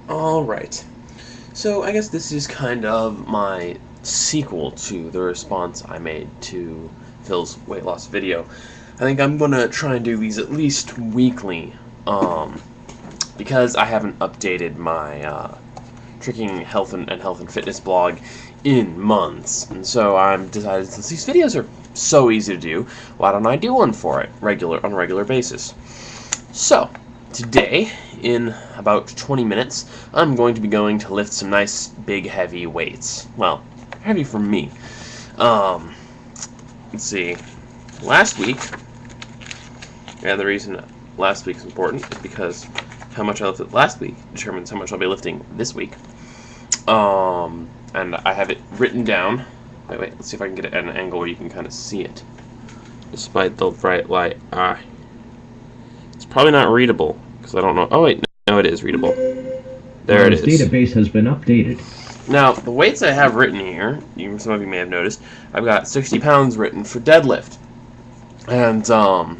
Alright, so I guess this is kind of my sequel to the response I made to Phil's weight loss video. I think I'm gonna try and do these at least weekly, because I haven't updated my tricking health and health and fitness blog in months, and so I'm decided since these videos are so easy to do, why don't I do one for it on a regular basis? So today, in about 20 minutes, I'm going to be going to lift some nice, big, heavy weights. Well, heavy for me. Let's see. Last week, and the reason last week is important is because how much I lifted last week determines how much I'll be lifting this week. And I have it written down. Wait, let's see if I can get it at an angle where you can kind of see it. Despite the bright light. It's probably not readable, because I don't know. Oh, wait, no, it is readable. There it is. This database has been updated. Now, the weights I have written here, some of you may have noticed, I've got 60 pounds written for deadlift. And, well,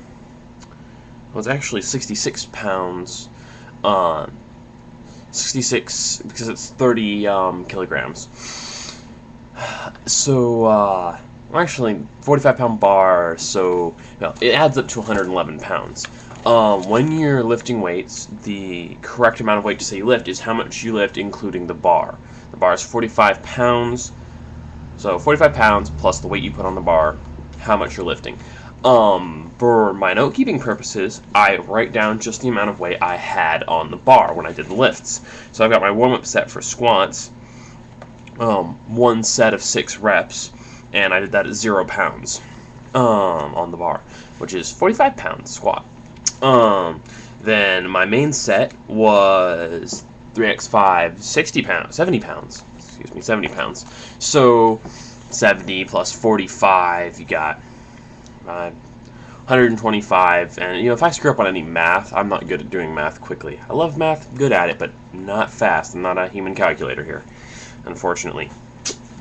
it's actually 66 pounds, 66, because it's 30 kilograms. So, actually, 45-pound bar, so, well, it adds up to 111 pounds. When you're lifting weights, the correct amount of weight to say you lift is how much you lift, including the bar. The bar is 45 pounds, so 45 pounds plus the weight you put on the bar, how much you're lifting. For my note-keeping purposes, I write down just the amount of weight I had on the bar when I did the lifts. So I've got my warm-up set for squats, one set of 6 reps, and I did that at 0 pounds on the bar, which is 45 pounds squat. Then my main set was 3x5, 70 pounds. Excuse me, 70 pounds. So 70 plus 45, you got 125. And if I screw up on any math, I'm not good at doing math quickly. I love math, good at it, but not fast. I'm not a human calculator here, unfortunately.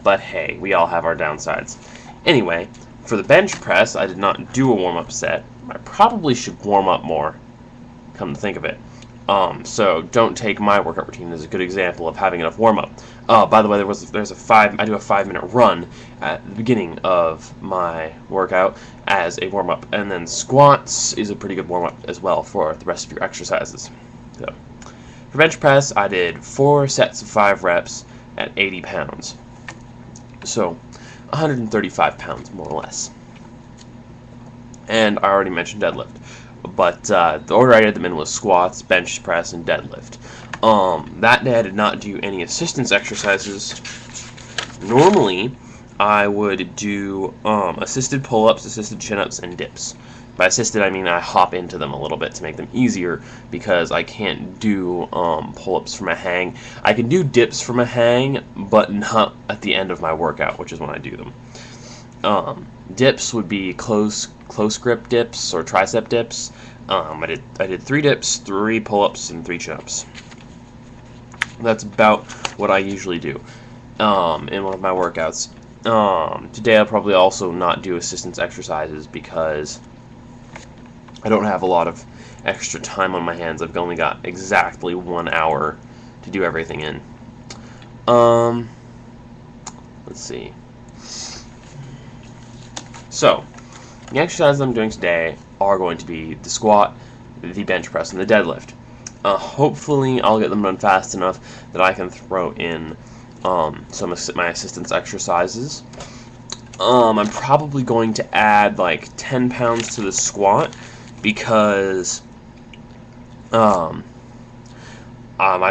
But hey, we all have our downsides. Anyway, for the bench press, I did not do a warm-up set. I probably should warm up more, come to think of it. So don't take my workout routine as a good example of having enough warm-up. By the way, I do a 5-minute run at the beginning of my workout as a warm-up, and then squats is a pretty good warm-up as well for the rest of your exercises. So, for bench press, I did 4 sets of 5 reps at 80 pounds. So, 135 pounds, more or less. And I already mentioned deadlift. But the order I did them in was squats, bench press, and deadlift. That day I did not do any assistance exercises. Normally, I would do assisted pull-ups, assisted chin-ups, and dips. By assisted, I mean I hop into them a little bit to make them easier, because I can't do pull-ups from a hang. I can do dips from a hang, but not at the end of my workout, which is when I do them. Dips would be close grip dips or tricep dips. I did 3 dips, 3 pull-ups, and 3 chin-ups. That's about what I usually do in one of my workouts. Today I'll probably also not do assistance exercises because I don't have a lot of extra time on my hands. I've only got exactly 1 hour to do everything in. Let's see. So, the exercises I'm doing today are going to be the squat, the bench press, and the deadlift. Hopefully, I'll get them done fast enough that I can throw in some of my assistance exercises. I'm probably going to add like 10 pounds to the squat because my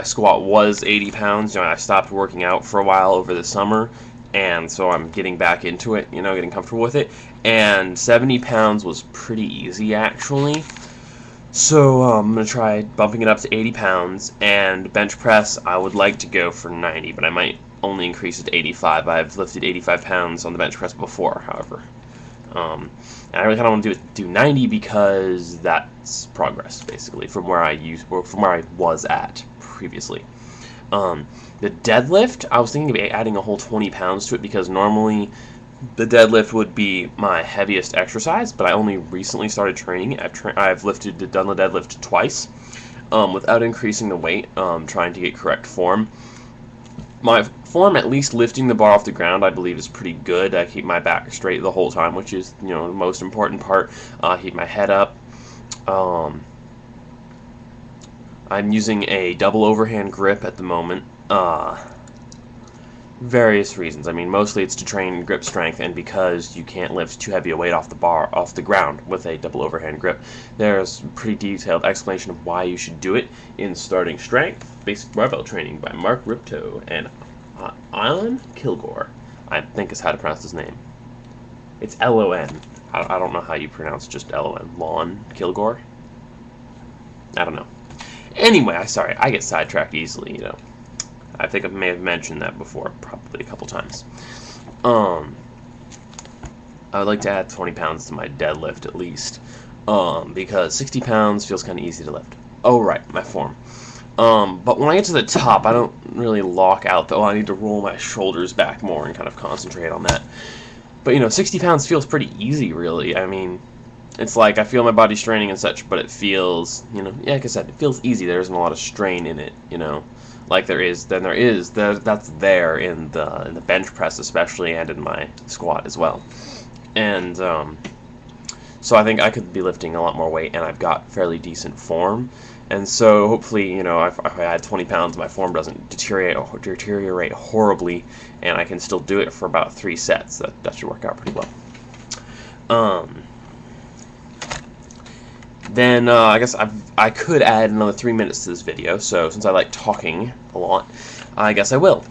squat was 80 pounds. I stopped working out for a while over the summer, and so I'm getting back into it, getting comfortable with it. And 70 pounds was pretty easy, actually. So I'm going to try bumping it up to 80 pounds. And bench press, I would like to go for 90, but I might only increase it to 85. I've lifted 85 pounds on the bench press before, however. And I really kind of want to do 90 because that's progress, basically, from where I was at previously. The deadlift, I was thinking of adding a whole 20 pounds to it because normally the deadlift would be my heaviest exercise, but I only recently started training. I've done the deadlift twice. without increasing the weight, trying to get correct form. My form, at least lifting the bar off the ground, I believe is pretty good. I keep my back straight the whole time, which is, the most important part. Keep my head up. I'm using a double overhand grip at the moment. Various reasons. I mean, mostly it's to train grip strength, and because you can't lift too heavy a weight off the ground with a double overhand grip. There's a pretty detailed explanation of why you should do it in Starting Strength, Basic Barbell Training by Mark Ripto and Alan Kilgore, I think is how to pronounce his name. It's L-O-N. I don't know how you pronounce just L-O-N. Lon Kilgore? I don't know. Anyway, sorry, I get sidetracked easily, I think I may have mentioned that before, probably a couple times. I would like to add 20 pounds to my deadlift at least, because 60 pounds feels kind of easy to lift. Oh, right, my form. But when I get to the top, I don't really lock out, though. I need to roll my shoulders back more and kind of concentrate on that. But, 60 pounds feels pretty easy, really. I mean, it's like I feel my body straining and such, but it feels, like I said, it feels easy. There isn't a lot of strain in it, like that's there in the bench press especially, and in my squat as well. And so I think I could be lifting a lot more weight, and I've got fairly decent form. And so hopefully, if I add 20 pounds, my form doesn't deteriorate horribly, and I can still do it for about 3 sets. That should work out pretty well. Then I guess I could add another 3 minutes to this video, so since I like talking a lot, I guess I will.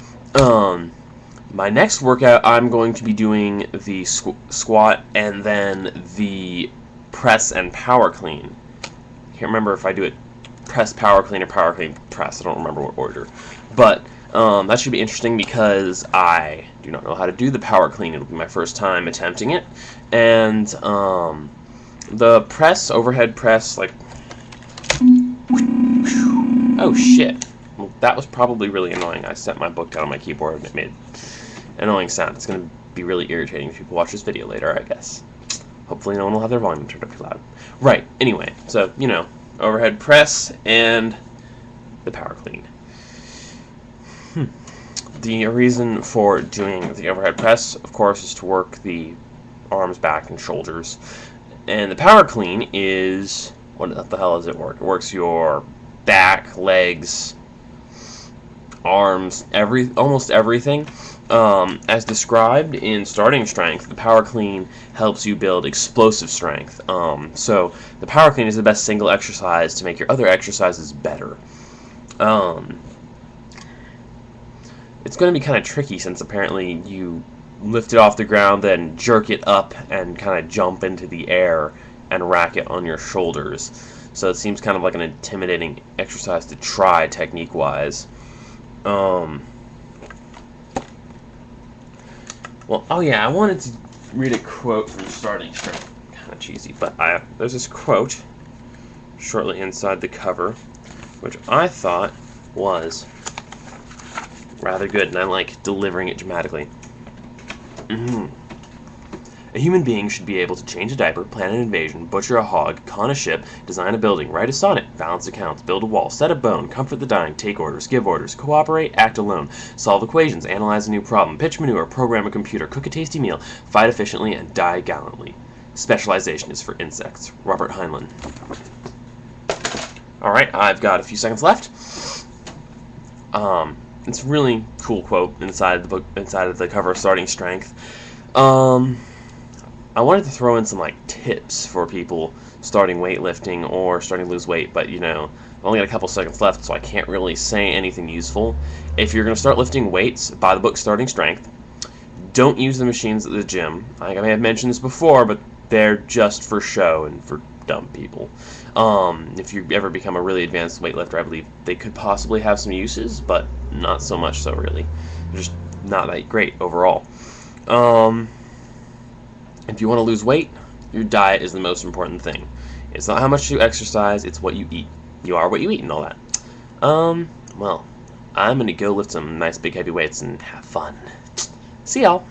My next workout, I'm going to be doing the squat and then the press and power clean. Can't remember if I do it press, power clean, or power clean, press. I don't remember what order. But that should be interesting because I do not know how to do the power clean. It'll be my first time attempting it. And the press, overhead press, like, oh shit, well, that was probably really annoying. I set my book down on my keyboard and it made an annoying sound. It's going to be really irritating if people watch this video later, I guess. Hopefully no one will have their volume turned up too loud. Right, anyway, so, overhead press and the power clean. The reason for doing the overhead press, of course, is to work the arms, back, and shoulders. And the power clean is, what the hell does it work? It works your back, legs, arms, almost everything. As described in Starting Strength, the power clean helps you build explosive strength. So the power clean is the best single exercise to make your other exercises better. It's going to be kind of tricky since apparently you lift it off the ground, then jerk it up and kind of jump into the air and rack it on your shoulders. So it seems kind of like an intimidating exercise to try technique-wise. Well, oh yeah, I wanted to read a quote from Starting Strength. Kind of cheesy, but there's this quote shortly inside the cover, which I thought was rather good, and I like delivering it dramatically. A human being should be able to change a diaper, plan an invasion, butcher a hog, con a ship, design a building, write a sonnet, balance accounts, build a wall, set a bone, comfort the dying, take orders, give orders, cooperate, act alone, solve equations, analyze a new problem, pitch manure, program a computer, cook a tasty meal, fight efficiently, and die gallantly. Specialization is for insects. Robert Heinlein. Alright, I've got a few seconds left. It's a really cool quote inside the book, inside of the cover of Starting Strength. I wanted to throw in some tips for people starting weightlifting or starting to lose weight, but I only got a couple seconds left, so I can't really say anything useful. If you're going to start lifting weights, buy the book Starting Strength. Don't use the machines at the gym. I may have mentioned this before, but they're just for show and for dumb people. If you ever become a really advanced weightlifter, I believe they could possibly have some uses, but not so much so, really. They're just not that great overall. If you want to lose weight, your diet is the most important thing. It's not how much you exercise, it's what you eat. You are what you eat and all that. Well, I'm going to go lift some nice big heavy weights and have fun. See y'all.